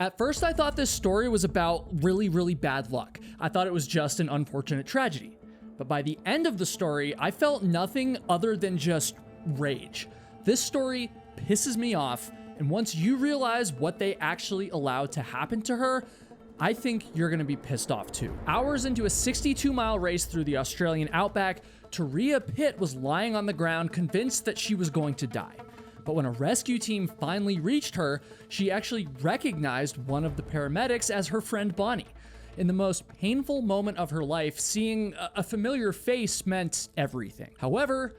At first, I thought this story was about really bad luck. I thought it was just an unfortunate tragedy. But by the end of the story, I felt nothing other than just rage. This story pisses me off, and once you realize what they actually allowed to happen to her, I think you're gonna be pissed off too. Hours into a 62-mile race through the Australian outback, Turia Pitt was lying on the ground convinced that she was going to die. But when a rescue team finally reached her, she actually recognized one of the paramedics as her friend Bonnie. In the most painful moment of her life, seeing a familiar face meant everything. However,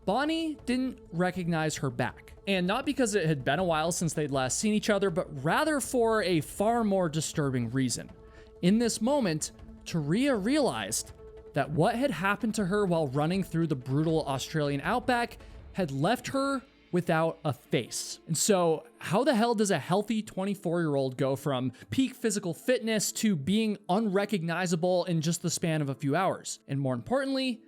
Bonnie didn't recognize her back. And not because it had been a while since they'd last seen each other, but rather for a far more disturbing reason. In this moment, Turia realized that what had happened to her while running through the brutal Australian outback had left her without a face. And so, how the hell does a healthy 24-year-old go from peak physical fitness to being unrecognizable in just the span of a few hours? And more importantly,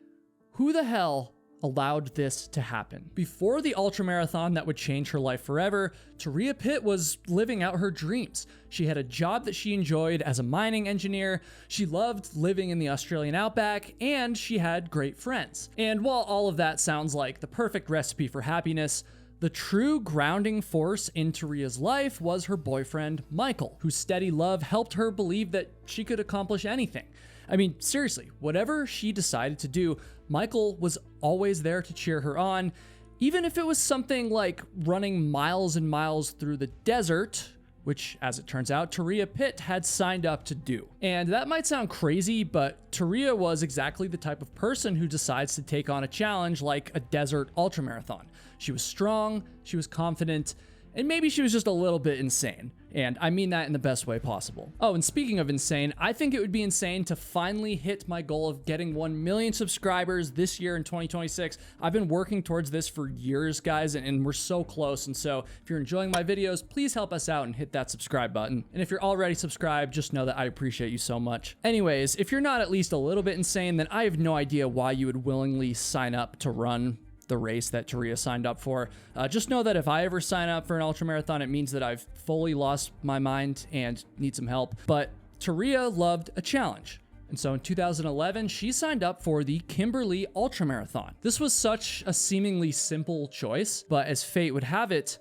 who the hell allowed this to happen? Before the ultramarathon that would change her life forever, Turia Pitt was living out her dreams. She had a job that she enjoyed as a mining engineer, she loved living in the Australian outback, and she had great friends. And while all of that sounds like the perfect recipe for happiness, the true grounding force in Turia's life was her boyfriend, Michael, whose steady love helped her believe that she could accomplish anything. I mean, seriously, whatever she decided to do, Michael was always there to cheer her on, even if it was something like running miles and miles through the desert, which, as it turns out, Turia Pitt had signed up to do. And that might sound crazy, but Turia was exactly the type of person who decides to take on a challenge like a desert ultramarathon. She was strong, she was confident, and maybe she was just a little bit insane. And I mean that in the best way possible. Oh, and speaking of insane, I think it would be insane to finally hit my goal of getting 1 million subscribers this year in 2026. I've been working towards this for years, guys, and we're so close. And so if you're enjoying my videos, please help us out and hit that subscribe button. And if you're already subscribed, just know that I appreciate you so much. Anyways, if you're not at least a little bit insane, then I have no idea why you would willingly sign up to run the race that Turia signed up for. Just know that if I ever sign up for an ultramarathon, it means that I've fully lost my mind and need some help. But Turia loved a challenge. And so in 2011, she signed up for the Kimberly Ultramarathon. This was such a seemingly simple choice, but as fate would have it,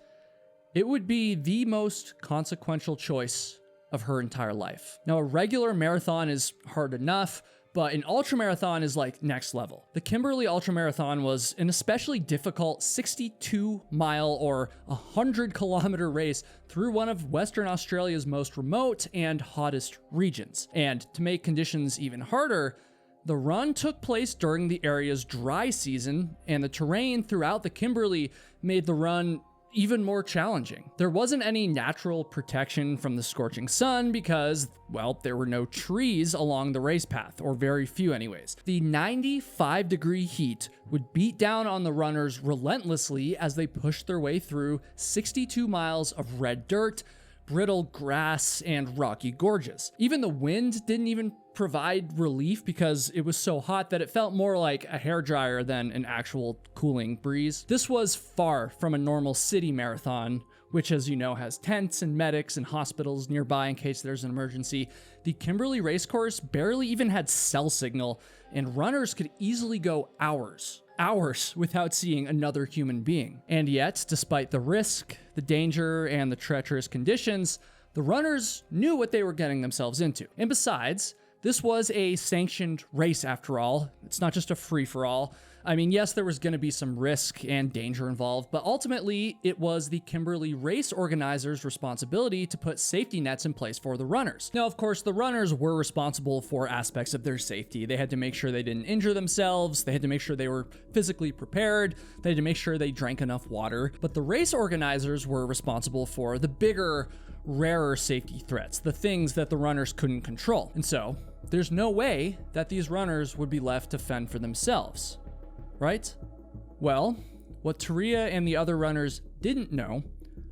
it would be the most consequential choice of her entire life. Now, a regular marathon is hard enough, but an ultramarathon is like next level. The Kimberly Ultramarathon was an especially difficult 62-mile or 100-kilometer race through one of Western Australia's most remote and hottest regions. And to make conditions even harder, the run took place during the area's dry season, and the terrain throughout the Kimberly made the run even more challenging. There wasn't any natural protection from the scorching sun because, well, there were no trees along the race path, or very few anyways. The 95-degree heat would beat down on the runners relentlessly as they pushed their way through 62 miles of red dirt, brittle grass, and rocky gorges. Even the wind didn't even provide relief because it was so hot that it felt more like a hairdryer than an actual cooling breeze. This was far from a normal city marathon, which, as you know, has tents and medics and hospitals nearby in case there's an emergency. The Kimberly racecourse barely even had cell signal, and runners could easily go hours without seeing another human being. And yet, despite the risk, the danger, and the treacherous conditions, the runners knew what they were getting themselves into. And besides, this was a sanctioned race after all. It's not just a free-for-all. I mean, yes, there was going to be some risk and danger involved, but ultimately it was the Kimberly race organizers' responsibility to put safety nets in place for the runners. Now, of course, the runners were responsible for aspects of their safety. They had to make sure they didn't injure themselves. They had to make sure they were physically prepared. They had to make sure they drank enough water. But the race organizers were responsible for the bigger, rarer safety threats, the things that the runners couldn't control. And so, there's no way that these runners would be left to fend for themselves, right? Well, what Turia and the other runners didn't know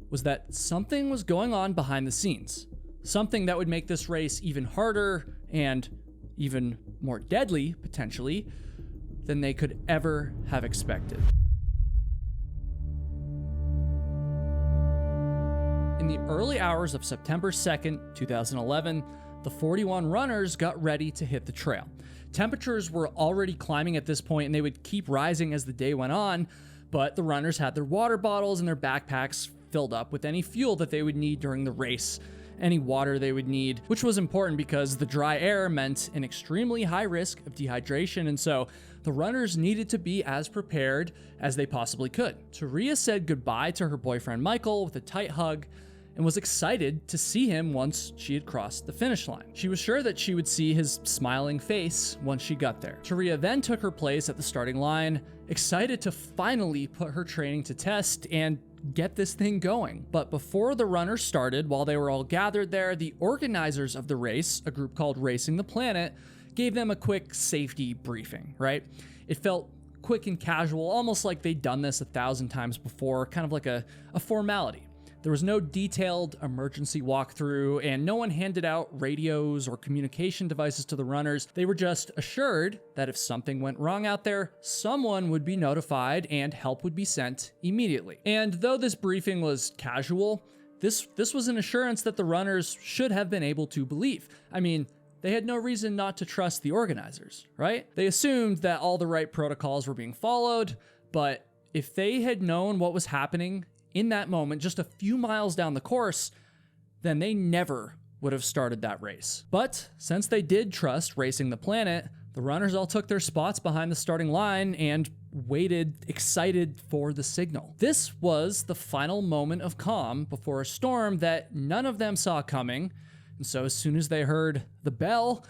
was that something was going on behind the scenes. Something that would make this race even harder and even more deadly, potentially, than they could ever have expected. In in the early hours of September 2nd, 2011, the 41 runners got ready to hit the trail. Temperatures were already climbing at this point, and they would keep rising as the day went on, but the runners had their water bottles and their backpacks filled up with any fuel that they would need during the race, any water they would need, which was important because the dry air meant an extremely high risk of dehydration, and so the runners needed to be as prepared as they possibly could. Turia said goodbye to her boyfriend Michael with a tight hug and was excited to see him once she had crossed the finish line. She was sure that she would see his smiling face once she got there. Turia then took her place at the starting line, excited to finally put her training to test and get this thing going. But before the runners started, while they were all gathered there, the organizers of the race, a group called Racing the Planet, gave them a quick safety briefing, right? It felt quick and casual, almost like they'd done this 1,000 times before, kind of like a formality. There was no detailed emergency walkthrough, and no one handed out radios or communication devices to the runners. They were just assured that if something went wrong out there, someone would be notified and help would be sent immediately. And though this briefing was casual, this was an assurance that the runners should have been able to believe. I mean, they had no reason not to trust the organizers, right? They assumed that all the right protocols were being followed, but if they had known what was happening in that moment, just a few miles down the course, then they never would have started that race. But since they did trust Racing the Planet, the runners all took their spots behind the starting line and waited, excited for the signal. This was the final moment of calm before a storm that none of them saw coming. And so as soon as they heard the bell,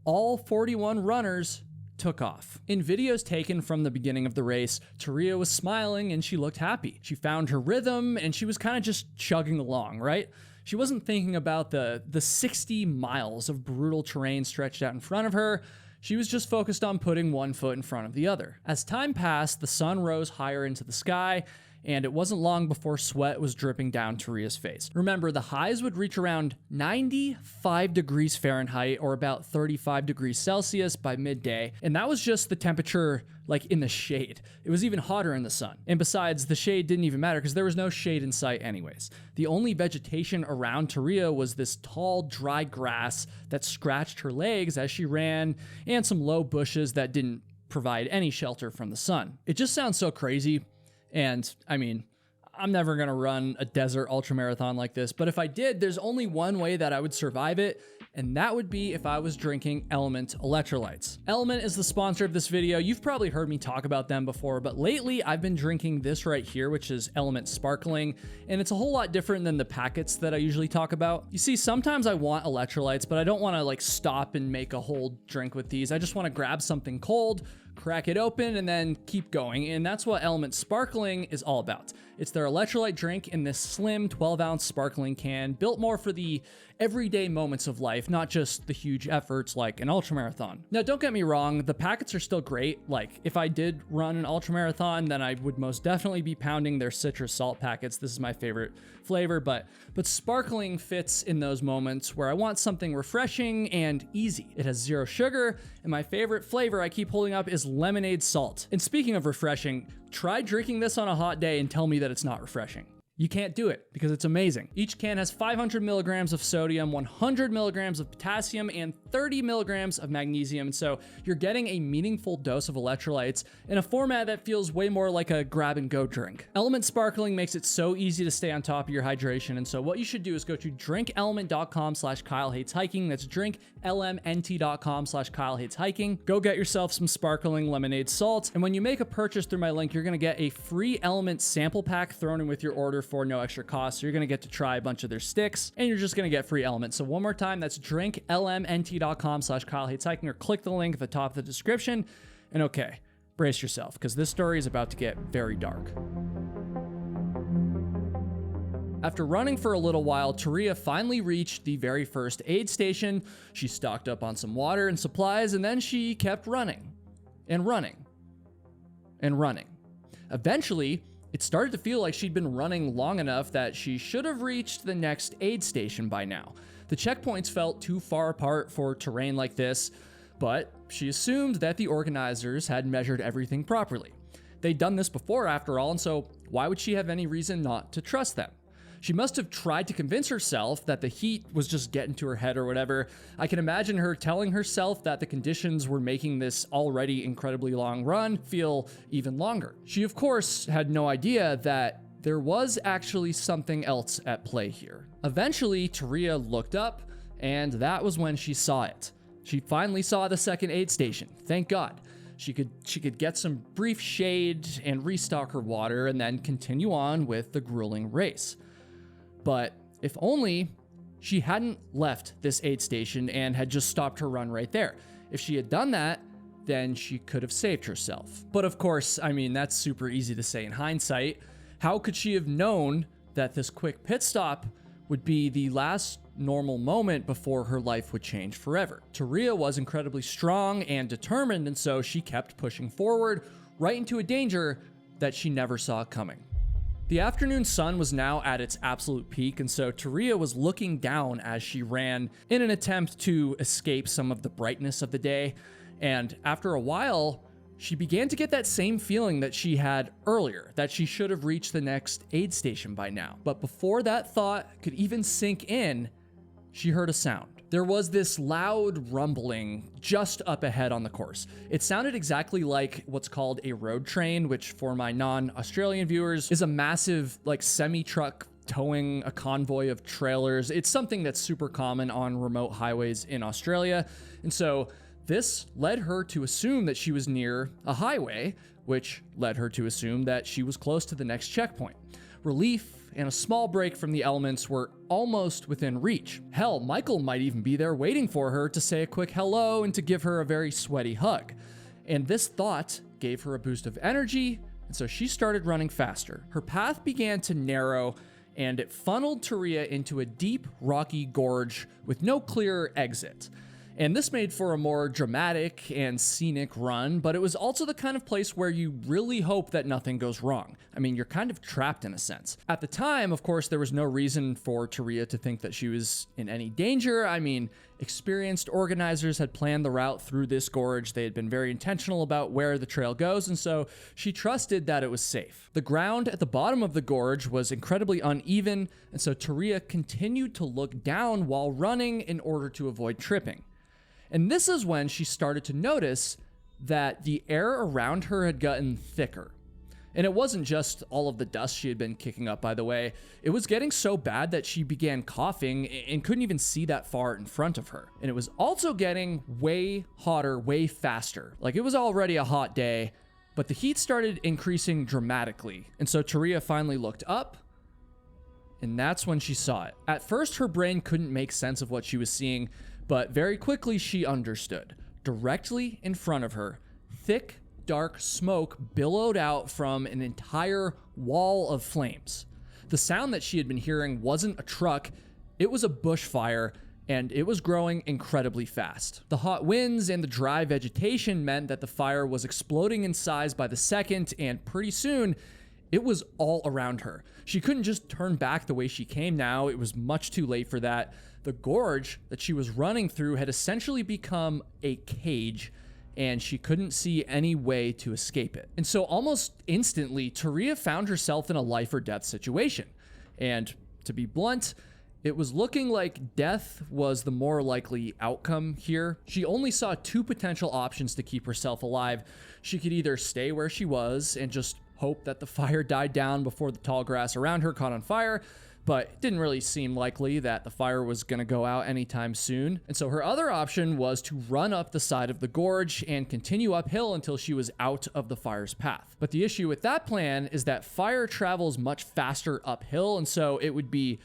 all 41 runners took off. In videos taken from the beginning of the race, Turia was smiling and she looked happy. She found her rhythm and she was kind of just chugging along, right? She wasn't thinking about the 60 miles of brutal terrain stretched out in front of her. She was just focused on putting one foot in front of the other. As time passed, the sun rose higher into the sky, and it wasn't long before sweat was dripping down Turia's face. Remember, the highs would reach around 95 degrees Fahrenheit or about 35 degrees Celsius by midday, and that was just the temperature like in the shade. It was even hotter in the sun. And besides, the shade didn't even matter because there was no shade in sight anyways. The only vegetation around Turia was this tall, dry grass that scratched her legs as she ran, and some low bushes that didn't provide any shelter from the sun. It just sounds so crazy. And I mean, I'm never gonna run a desert ultramarathon like this, but if I did, there's only one way that I would survive it, and that would be if I was drinking Element electrolytes. Element is the sponsor of this video. You've probably heard me talk about them before, but lately I've been drinking this right here, which is Element Sparkling, and it's a whole lot different than the packets that I usually talk about. You see, sometimes I want electrolytes, but I don't wanna like stop and make a whole drink with these. I just wanna grab something cold, crack it open, and then keep going. And that's what Element Sparkling is all about. It's their electrolyte drink in this slim 12-ounce sparkling can, built more for the everyday moments of life, not just the huge efforts like an ultramarathon. Now, don't get me wrong, the packets are still great. Like, if I did run an ultramarathon, then I would most definitely be pounding their citrus salt packets. This is my favorite flavor, but sparkling fits in those moments where I want something refreshing and easy. It has 0 sugar, and my favorite flavor I keep holding up is lemonade salt. And speaking of refreshing, try drinking this on a hot day and tell me that it's not refreshing. You can't do it because it's amazing. Each can has 500 milligrams of sodium, 100 milligrams of potassium, and 30 milligrams of magnesium. So you're getting a meaningful dose of electrolytes in a format that feels way more like a grab and go drink. Element Sparkling makes it so easy to stay on top of your hydration. And so what you should do is go to drinkelement.com/KyleHatesHiking. That's drinklmnt.com/KyleHatesHiking. Go get yourself some sparkling lemonade salt. And when you make a purchase through my link, you're going to get a free Element sample pack thrown in with your order for no extra cost. So you're going to get to try a bunch of their sticks, and you're just going to get free Elements. So one more time, that's drinklmnt.com/KyleHatesHiking, or click the link at the top of the description. And okay, brace yourself, because this story is about to get very dark. After running for a little while, Turia finally reached the very first aid station. She stocked up on some water and supplies, and then she kept running and running and running. Eventually, it started to feel like she'd been running long enough that she should have reached the next aid station by now. The checkpoints felt too far apart for terrain like this, but she assumed that the organizers had measured everything properly. They'd done this before, after all, and so why would she have any reason not to trust them? She must have tried to convince herself that the heat was just getting to her head or whatever. I can imagine her telling herself that the conditions were making this already incredibly long run feel even longer. She, of course, had no idea that there was actually something else at play here. Eventually, Turia looked up, and that was when she saw it. She finally saw the second aid station, thank God. She could get some brief shade and restock her water and then continue on with the grueling race. But if only she hadn't left this aid station and had just stopped her run right there. If she had done that, then she could have saved herself. But of course, I mean, that's super easy to say in hindsight. How could she have known that this quick pit stop would be the last normal moment before her life would change forever? Turia was incredibly strong and determined, and so she kept pushing forward right into a danger that she never saw coming. The afternoon sun was now at its absolute peak, and so Turia was looking down as she ran in an attempt to escape some of the brightness of the day. And after a while, she began to get that same feeling that she had earlier, that she should have reached the next aid station by now. But before that thought could even sink in, she heard a sound. There was this loud rumbling just up ahead on the course. It sounded exactly like what's called a road train, which for my non-Australian viewers is a massive like semi-truck towing a convoy of trailers. It's something that's super common on remote highways in Australia. And so this led her to assume that she was near a highway, which led her to assume that she was close to the next checkpoint. Relief and a small break from the elements were almost within reach. Hell, Michael might even be there waiting for her to say a quick hello and to give her a very sweaty hug. And this thought gave her a boost of energy, and so she started running faster. Her path began to narrow, and it funneled Turia into a deep, rocky gorge with no clear exit. And this made for a more dramatic and scenic run, but it was also the kind of place where you really hope that nothing goes wrong. I mean, you're kind of trapped in a sense. At the time, of course, there was no reason for Turia to think that she was in any danger. I mean, experienced organizers had planned the route through this gorge. They had been very intentional about where the trail goes, and so she trusted that it was safe. The ground at the bottom of the gorge was incredibly uneven, and so Turia continued to look down while running in order to avoid tripping. And this is when she started to notice that the air around her had gotten thicker. And it wasn't just all of the dust she had been kicking up, by the way. It was getting so bad that she began coughing and couldn't even see that far in front of her. And it was also getting way hotter, way faster. Like, it was already a hot day, but the heat started increasing dramatically. And so Turia finally looked up, and that's when she saw it. At first, her brain couldn't make sense of what she was seeing, but very quickly she understood. Directly in front of her, thick, dark smoke billowed out from an entire wall of flames. The sound that she had been hearing wasn't a truck, it was a bushfire, and it was growing incredibly fast. The hot winds and the dry vegetation meant that the fire was exploding in size by the second, and pretty soon, it was all around her. She couldn't just turn back the way she came now. It was much too late for that. The gorge that she was running through had essentially become a cage, and she couldn't see any way to escape it. And so almost instantly, Turia found herself in a life or death situation. And to be blunt, it was looking like death was the more likely outcome here. She only saw two potential options to keep herself alive. She could either stay where she was and just hope that the fire died down before the tall grass around her caught on fire, but it didn't really seem likely that the fire was going to go out anytime soon. And so her other option was to run up the side of the gorge and continue uphill until she was out of the fire's path. But the issue with that plan is that fire travels much faster uphill, and so it would be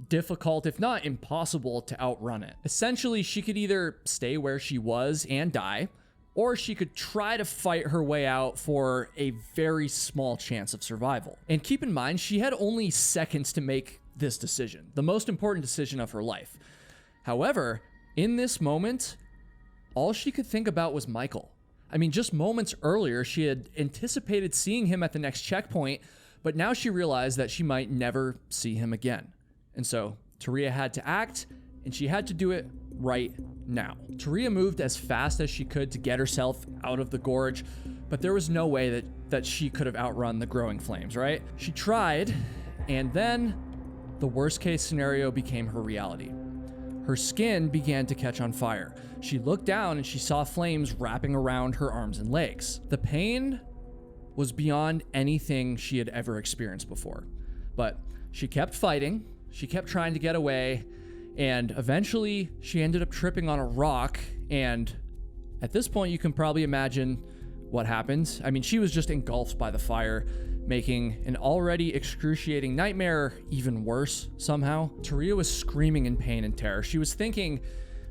difficult, if not impossible, to outrun it. Essentially, she could either stay where she was and die, or she could try to fight her way out for a very small chance of survival. And keep in mind, she had only seconds to make this decision, the most important decision of her life. However, in this moment, all she could think about was Michael. I mean, just moments earlier, she had anticipated seeing him at the next checkpoint, but now she realized that she might never see him again. And so Turia had to act, and she had to do it right now. Turia moved as fast as she could to get herself out of the gorge, but there was no way that she could have outrun the growing flames, right? She tried, and then the worst case scenario became her reality. Her skin began to catch on fire. She looked down and she saw flames wrapping around her arms and legs. The pain was beyond anything she had ever experienced before. But she kept fighting, she kept trying to get away, and eventually she ended up tripping on a rock, and at this point you can probably imagine what happened. I mean, she was just engulfed by the fire, making an already excruciating nightmare even worse somehow. Turia was screaming in pain and terror. She was thinking,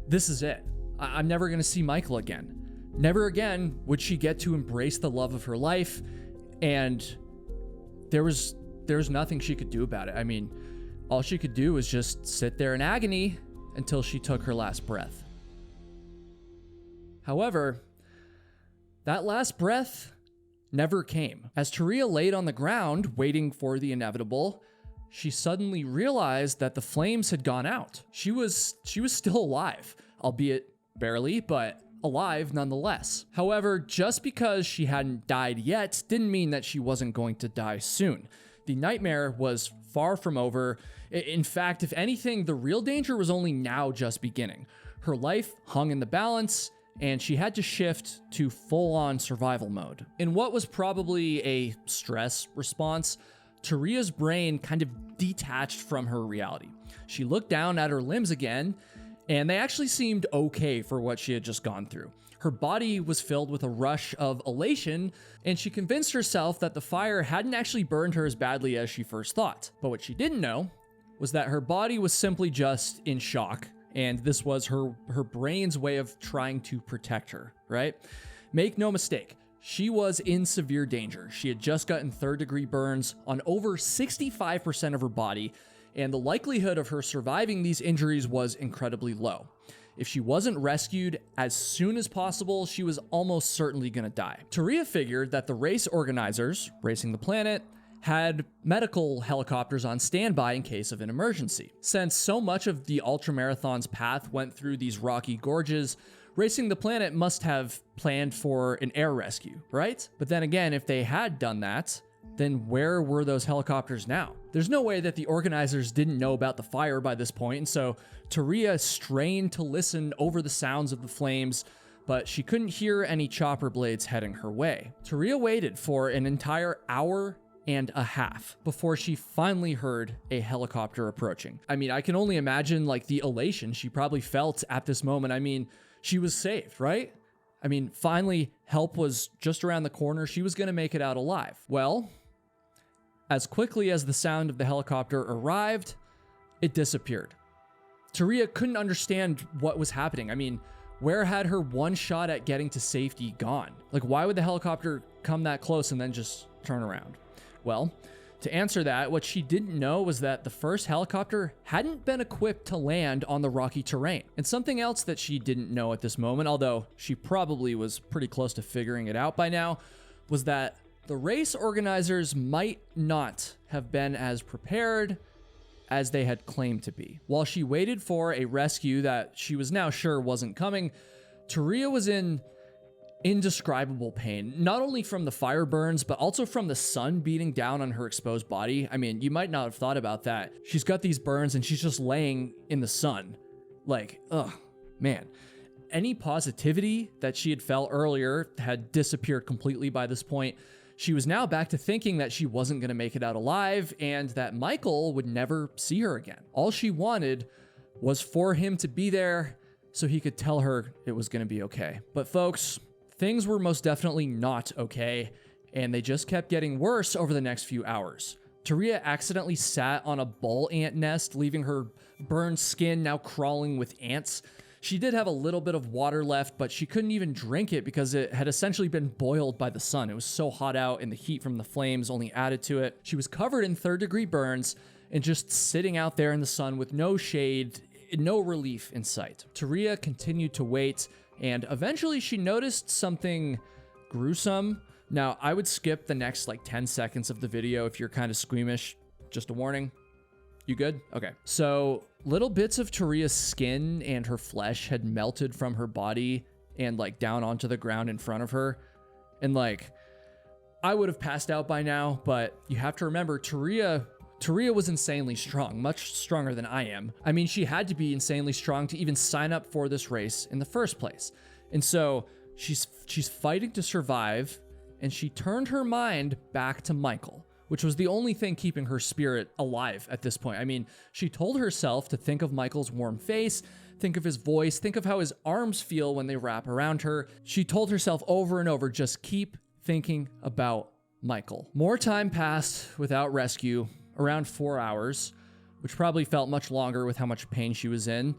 this is it. I'm never gonna see Michael again. Never again would she get to embrace the love of her life, and there was nothing she could do about it. I mean, all she could do was just sit there in agony until she took her last breath. However, that last breath never came. As Turia laid on the ground, waiting for the inevitable, she suddenly realized that the flames had gone out. She was still alive, albeit barely, but alive nonetheless. However, just because she hadn't died yet didn't mean that she wasn't going to die soon. The nightmare was far from over. In fact, if anything, the real danger was only now just beginning. Her life hung in the balance, and she had to shift to full-on survival mode. In what was probably a stress response, Turia's brain kind of detached from her reality. She looked down at her limbs again, and they actually seemed okay for what she had just gone through. Her body was filled with a rush of elation, and she convinced herself that the fire hadn't actually burned her as badly as she first thought. But what she didn't know was that her body was simply just in shock, and this was her brain's way of trying to protect her, right? Make no mistake, she was in severe danger. She had just gotten third-degree burns on over 65% of her body, and the likelihood of her surviving these injuries was incredibly low. If she wasn't rescued as soon as possible, she was almost certainly gonna die. Turia figured that the race organizers, Racing the Planet, had medical helicopters on standby in case of an emergency. Since so much of the ultramarathon's path went through these rocky gorges, Racing the Planet must have planned for an air rescue, right? But then again, if they had done that, then where were those helicopters now? There's no way that the organizers didn't know about the fire by this point, and so Turia strained to listen over the sounds of the flames, but she couldn't hear any chopper blades heading her way. Turia waited for an entire hour and a half before she finally heard a helicopter approaching. I mean, I can only imagine like the elation she probably felt at this moment. I mean, she was saved, right? I mean, finally, help was just around the corner. She was gonna make it out alive. Well, as quickly as the sound of the helicopter arrived, it disappeared. Turia couldn't understand what was happening. I mean, where had her one shot at getting to safety gone? Like, why would the helicopter come that close and then just turn around? Well, to answer that, what she didn't know was that the first helicopter hadn't been equipped to land on the rocky terrain. And something else that she didn't know at this moment, although she probably was pretty close to figuring it out by now, was that the race organizers might not have been as prepared as they had claimed to be. While she waited for a rescue that she was now sure wasn't coming, Turia was in indescribable pain, not only from the fire burns, but also from the sun beating down on her exposed body. I mean, you might not have thought about that. She's got these burns and she's just laying in the sun. Like, ugh, man. Any positivity that she had felt earlier had disappeared completely by this point. She was now back to thinking that she wasn't going to make it out alive and that Michael would never see her again. All she wanted was for him to be there so he could tell her it was going to be okay. But folks, things were most definitely not okay, and they just kept getting worse over the next few hours. Turia accidentally sat on a bull ant nest, leaving her burned skin now crawling with ants. She did have a little bit of water left, but she couldn't even drink it because it had essentially been boiled by the sun. It was so hot out, and the heat from the flames only added to it. She was covered in third-degree burns and just sitting out there in the sun with no shade, no relief in sight. Turia continued to wait, and eventually she noticed something gruesome. Now, I would skip the next like 10 seconds of the video if you're kind of squeamish. Just a warning. You good? Okay. So little bits of Turia's skin and her flesh had melted from her body and like down onto the ground in front of her. And like, I would have passed out by now, but you have to remember Turia Turia was insanely strong, much stronger than I am. I mean, she had to be insanely strong to even sign up for this race in the first place. And so she's fighting to survive, and she turned her mind back to Michael, which was the only thing keeping her spirit alive at this point. I mean, she told herself to think of Michael's warm face, think of his voice, think of how his arms feel when they wrap around her. She told herself over and over, just keep thinking about Michael. More time passed without rescue, around 4 hours, which probably felt much longer with how much pain she was in.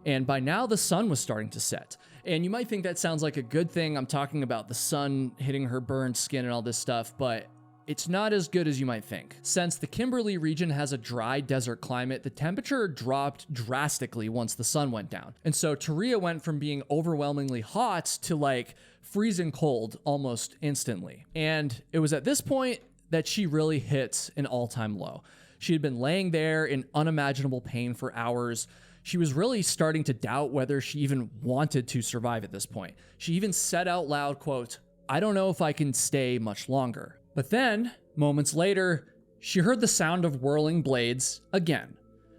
And by now the sun was starting to set. And you might think that sounds like a good thing. I'm talking about the sun hitting her burned skin and all this stuff, but it's not as good as you might think. Since the Kimberly region has a dry desert climate, the temperature dropped drastically once the sun went down. And so Turia went from being overwhelmingly hot to like freezing cold almost instantly. And it was at this point that she really hit an all-time low. She had been laying there in unimaginable pain for hours. She was really starting to doubt whether she even wanted to survive at this point. She even said out loud, quote, "I don't know if I can stay much longer." But then, moments later, she heard the sound of whirling blades again.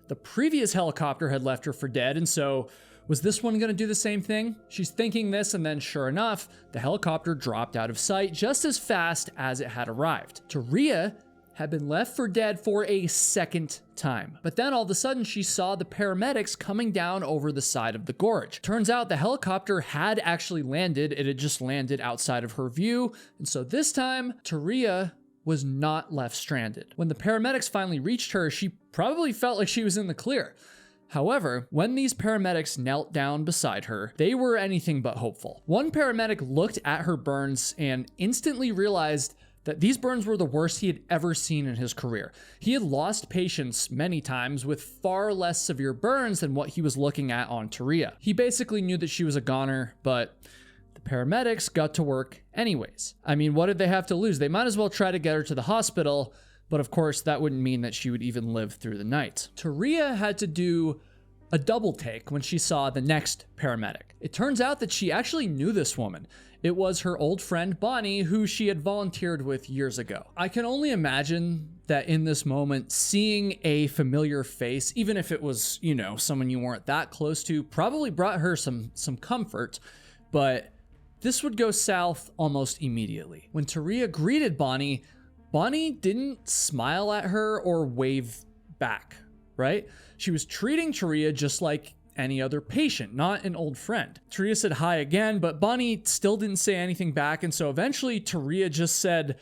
The previous helicopter had left her for dead, and so was this one going to do the same thing? She's thinking this, and then sure enough, the helicopter dropped out of sight just as fast as it had arrived. Turia had been left for dead for a second time. But then all of a sudden she saw the paramedics coming down over the side of the gorge. Turns out the helicopter had actually landed. It had just landed outside of her view. And so this time Turia was not left stranded. When the paramedics finally reached her, she probably felt like she was in the clear. However, when these paramedics knelt down beside her, they were anything but hopeful. One paramedic looked at her burns and instantly realized that these burns were the worst he had ever seen in his career. He had lost patients many times with far less severe burns than what he was looking at on Turia. He basically knew that she was a goner, but the paramedics got to work anyways. I mean, what did they have to lose? They might as well try to get her to the hospital, but of course that wouldn't mean that she would even live through the night. Turia had to do a double take when she saw the next paramedic. It turns out that she actually knew this woman. It was her old friend Bonnie, who she had volunteered with years ago. I can only imagine that in this moment, seeing a familiar face, even if it was, you know, someone you weren't that close to, probably brought her some comfort, but this would go south almost immediately. When Turia greeted Bonnie, Bonnie didn't smile at her or wave back, right? She was treating Turia just like any other patient, not an old friend. Turia said hi again, but Bonnie still didn't say anything back, and so eventually Turia just said,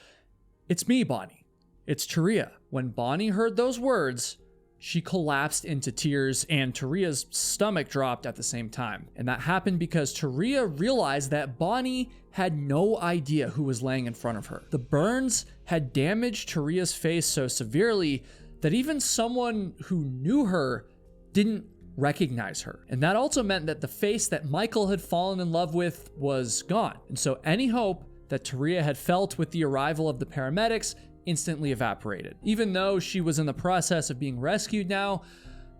"It's me, Bonnie. It's Turia." When Bonnie heard those words, she collapsed into tears, and Turia's stomach dropped at the same time. And that happened because Turia realized that Bonnie had no idea who was laying in front of her. The burns had damaged Turia's face so severely that even someone who knew her didn't recognize her. And that also meant that the face that Michael had fallen in love with was gone. And so any hope that Turia had felt with the arrival of the paramedics instantly evaporated. Even though she was in the process of being rescued now,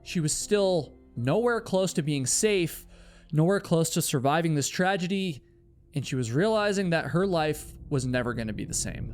she was still nowhere close to being safe, nowhere close to surviving this tragedy, and she was realizing that her life was never going to be the same.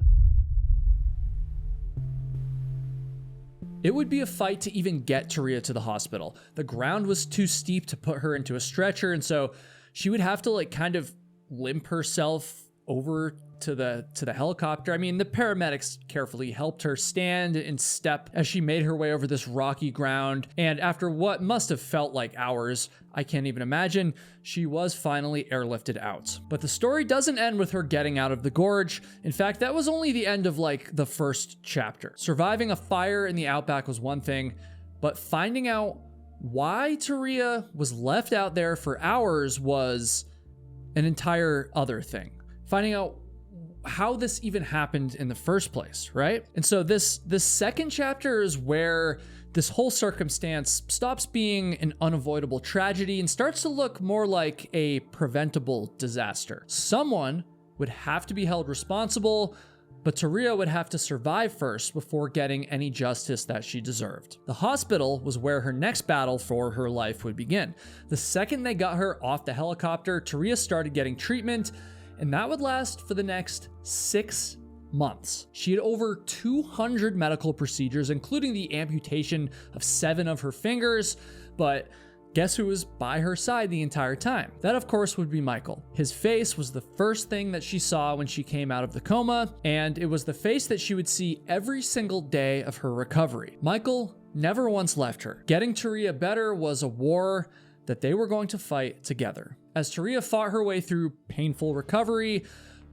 It would be a fight to even get Turia to the hospital. The ground was too steep to put her into a stretcher, and so she would have to like kind of limp herself over to the helicopter. I mean, the paramedics carefully helped her stand and step as she made her way over this rocky ground, and after what must have felt like hours, I can't even imagine, she was finally airlifted out. But the story doesn't end with her getting out of the gorge. In fact, that was only the end of like the first chapter. Surviving a fire in the outback was one thing, but finding out why Turia was left out there for hours was an entire other thing. Finding out how this even happened in the first place, right? And so this second chapter is where this whole circumstance stops being an unavoidable tragedy and starts to look more like a preventable disaster. Someone would have to be held responsible, but Turia would have to survive first before getting any justice that she deserved. The hospital was where her next battle for her life would begin. The second they got her off the helicopter, Turia started getting treatment, and that would last for the next 6 months. She had over 200 medical procedures, including the amputation of 7 of her fingers, but guess who was by her side the entire time? That, of course, would be Michael. His face was the first thing that she saw when she came out of the coma, and it was the face that she would see every single day of her recovery. Michael never once left her. Getting Turia better was a war that they were going to fight together. As Turia fought her way through painful recovery,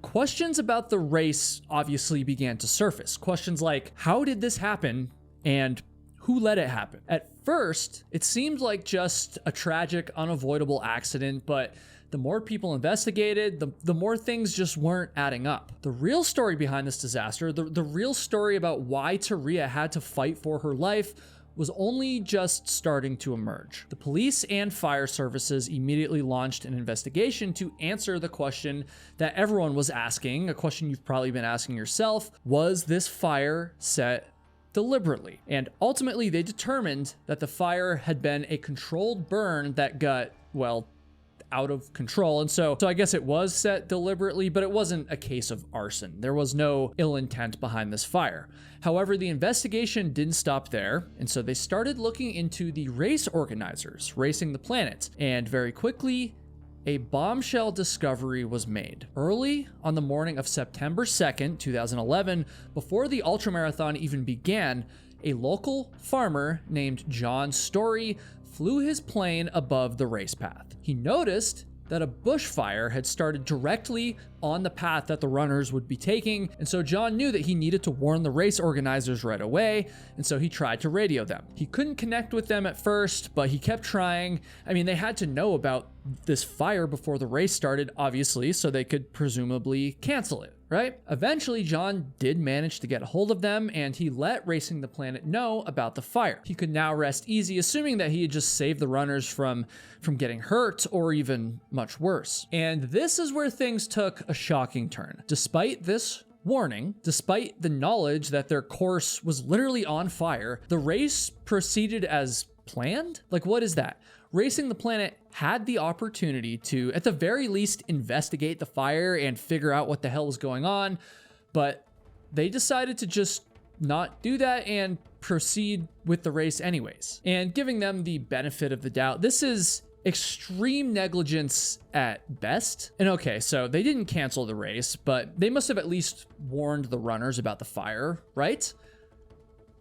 questions about the race obviously began to surface. Questions like, how did this happen? And who let it happen? At first, it seemed like just a tragic, unavoidable accident, but the more people investigated, the more things just weren't adding up. The real story behind this disaster, the real story about why Turia had to fight for her life, was only just starting to emerge. The police and fire services immediately launched an investigation to answer the question that everyone was asking, a question you've probably been asking yourself: was this fire set deliberately? And ultimately, they determined that the fire had been a controlled burn that got, well, out of control. And so I guess it was set deliberately, but it wasn't a case of arson. There was no ill intent behind this fire. However, the investigation didn't stop there, and so they started looking into the race organizers, Racing the Planet, and very quickly, a bombshell discovery was made. Early on the morning of September 2nd, 2011, before the ultramarathon even began, a local farmer named John Story flew his plane above the race path. He noticed that a bushfire had started directly on the path that the runners would be taking, and so John knew that he needed to warn the race organizers right away, and so he tried to radio them. He couldn't connect with them at first, but he kept trying. I mean, they had to know about this fire before the race started, obviously, so they could presumably cancel it, right? Eventually, John did manage to get a hold of them, and he let Racing the Planet know about the fire. He could now rest easy, assuming that he had just saved the runners from getting hurt or even much worse. And this is where things took a shocking turn. Despite this warning, despite the knowledge that their course was literally on fire, the race proceeded as planned? Like, what is that? Racing the Planet had the opportunity to, at the very least, investigate the fire and figure out what the hell was going on, but they decided to just not do that and proceed with the race anyways. And giving them the benefit of the doubt, this is extreme negligence at best. And okay, so they didn't cancel the race, but they must have at least warned the runners about the fire, right?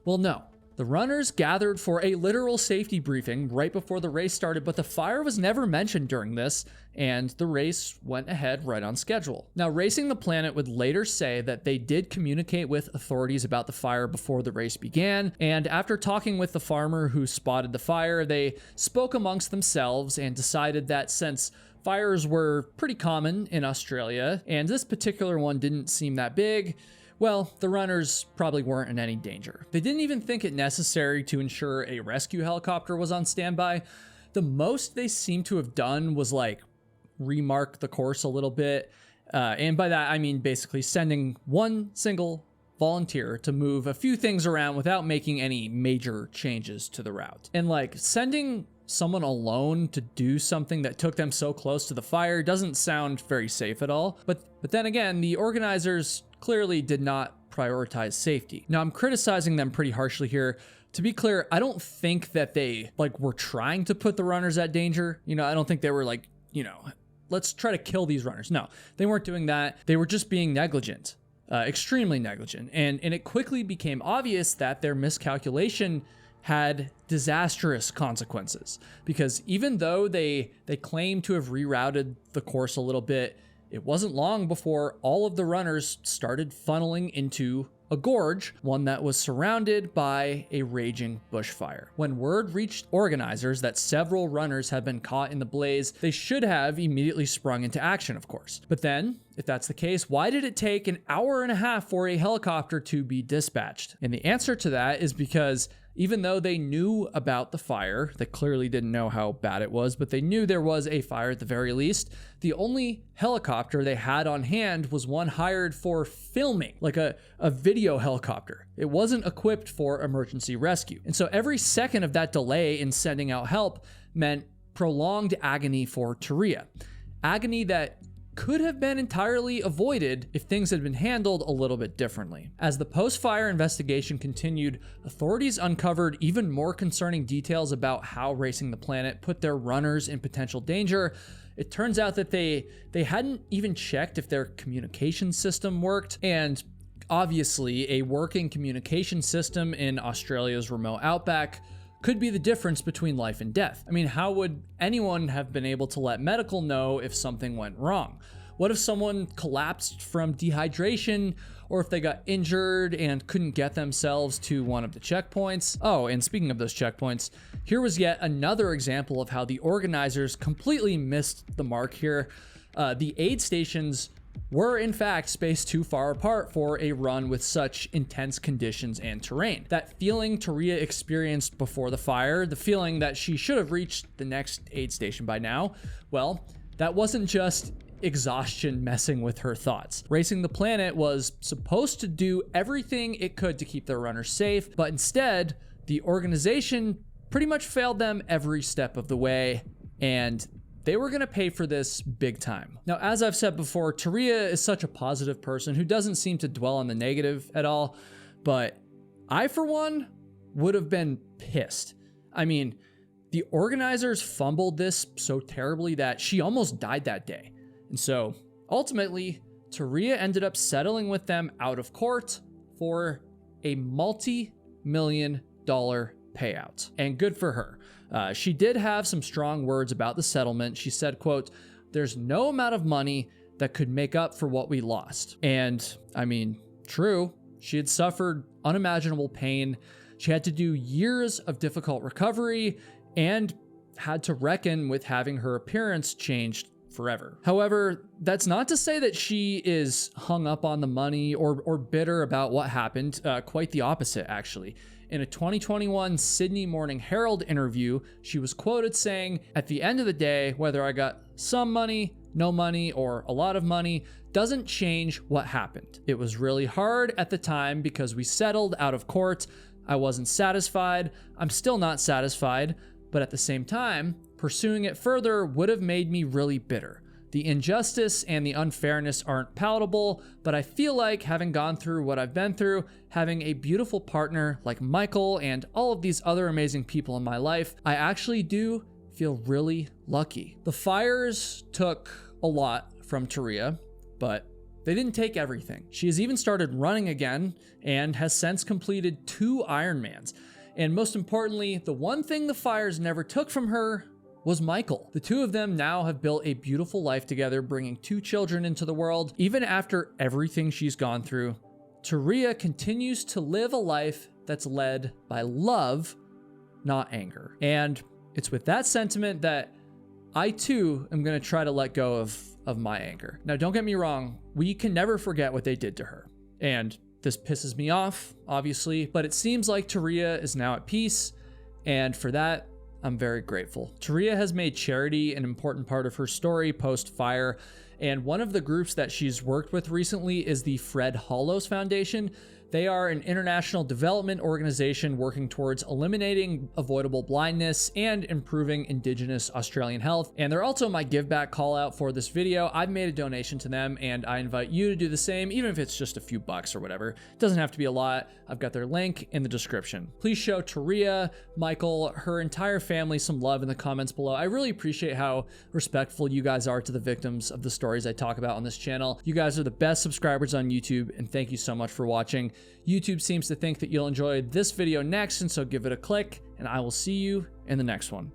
Well, no. The runners gathered for a literal safety briefing right before the race started, but the fire was never mentioned during this, and the race went ahead right on schedule. Now, Racing the Planet would later say that they did communicate with authorities about the fire before the race began, and after talking with the farmer who spotted the fire, they spoke amongst themselves and decided that since fires were pretty common in Australia, and this particular one didn't seem that big, well, the runners probably weren't in any danger. They didn't even think it necessary to ensure a rescue helicopter was on standby. The most they seemed to have done was like remark the course a little bit. And by that, I mean basically sending one single volunteer to move a few things around without making any major changes to the route. And like sending someone alone to do something that took them so close to the fire doesn't sound very safe at all. But then again, the organizers clearly did not prioritize safety. Now, I'm criticizing them pretty harshly here. To be clear, I don't think that they were trying to put the runners at danger. I don't think they were let's try to kill these runners. No, they weren't doing that. They were just being negligent, extremely negligent. And it quickly became obvious that their miscalculation had disastrous consequences, because even though they claimed to have rerouted the course a little bit, it wasn't long before all of the runners started funneling into a gorge, one that was surrounded by a raging bushfire. When word reached organizers that several runners had been caught in the blaze, they should have immediately sprung into action, of course. But then, if that's the case, why did it take an hour and a half for a helicopter to be dispatched? And the answer to that is because even though they knew about the fire, they clearly didn't know how bad it was, but they knew there was a fire at the very least, the only helicopter they had on hand was one hired for filming, like a video helicopter. It wasn't equipped for emergency rescue. And so every second of that delay in sending out help meant prolonged agony for Turia. Agony that could have been entirely avoided if things had been handled a little bit differently. As the post-fire investigation continued, authorities uncovered even more concerning details about how Racing the Planet put their runners in potential danger. It turns out that they hadn't even checked if their communication system worked, and obviously a working communication system in Australia's remote outback could be the difference between life and death. I mean, how would anyone have been able to let medical know if something went wrong? What if someone collapsed from dehydration, or if they got injured and couldn't get themselves to one of the checkpoints? Oh, and speaking of those checkpoints, here was yet another example of how the organizers completely missed the mark here. The aid stations were in fact spaced too far apart for a run with such intense conditions and terrain. That feeling Turia experienced before the fire, the feeling that she should have reached the next aid station by now, well, that wasn't just exhaustion messing with her thoughts. Racing the Planet was supposed to do everything it could to keep their runners safe, but instead, the organization pretty much failed them every step of the way, and they were going to pay for this big time. Now, as I've said before, Turia is such a positive person who doesn't seem to dwell on the negative at all, but I, for one, would have been pissed. I mean, the organizers fumbled this so terribly that she almost died that day. And so, ultimately, Turia ended up settling with them out of court for a multi-million-dollar payout. And good for her. She did have some strong words about the settlement. She said, quote, "There's no amount of money that could make up for what we lost." And I mean, true, she had suffered unimaginable pain. She had to do years of difficult recovery and had to reckon with having her appearance changed forever. However, that's not to say that she is hung up on the money or bitter about what happened. Quite the opposite, actually. In a 2021 Sydney Morning Herald interview, she was quoted saying, "At the end of the day, whether I got some money, no money, or a lot of money, doesn't change what happened. It was really hard at the time because we settled out of court. I wasn't satisfied. I'm still not satisfied. But at the same time, pursuing it further would have made me really bitter. The injustice and the unfairness aren't palatable, but I feel like having gone through what I've been through, having a beautiful partner like Michael and all of these other amazing people in my life, I actually do feel really lucky." The fires took a lot from Turia, but they didn't take everything. She has even started running again and has since completed 2 Ironmans. And most importantly, the one thing the fires never took from her was Michael. The two of them now have built a beautiful life together, bringing 2 children into the world. Even after everything she's gone through, Turia continues to live a life that's led by love, not anger. And it's with that sentiment that I too am going to try to let go of my anger. Now, don't get me wrong, we can never forget what they did to her. And this pisses me off, obviously, but it seems like Turia is now at peace, and for that, I'm very grateful. Turia has made charity an important part of her story post-fire, and one of the groups that she's worked with recently is the Fred Hollows Foundation. They are an international development organization working towards eliminating avoidable blindness and improving Indigenous Australian health. And they're also my give back call out for this video. I've made a donation to them and I invite you to do the same, even if it's just a few bucks or whatever. It doesn't have to be a lot. I've got their link in the description. Please show Turia, Michael, her entire family some love in the comments below. I really appreciate how respectful you guys are to the victims of the stories I talk about on this channel. You guys are the best subscribers on YouTube, and thank you so much for watching. YouTube seems to think that you'll enjoy this video next, and so give it a click, and I will see you in the next one.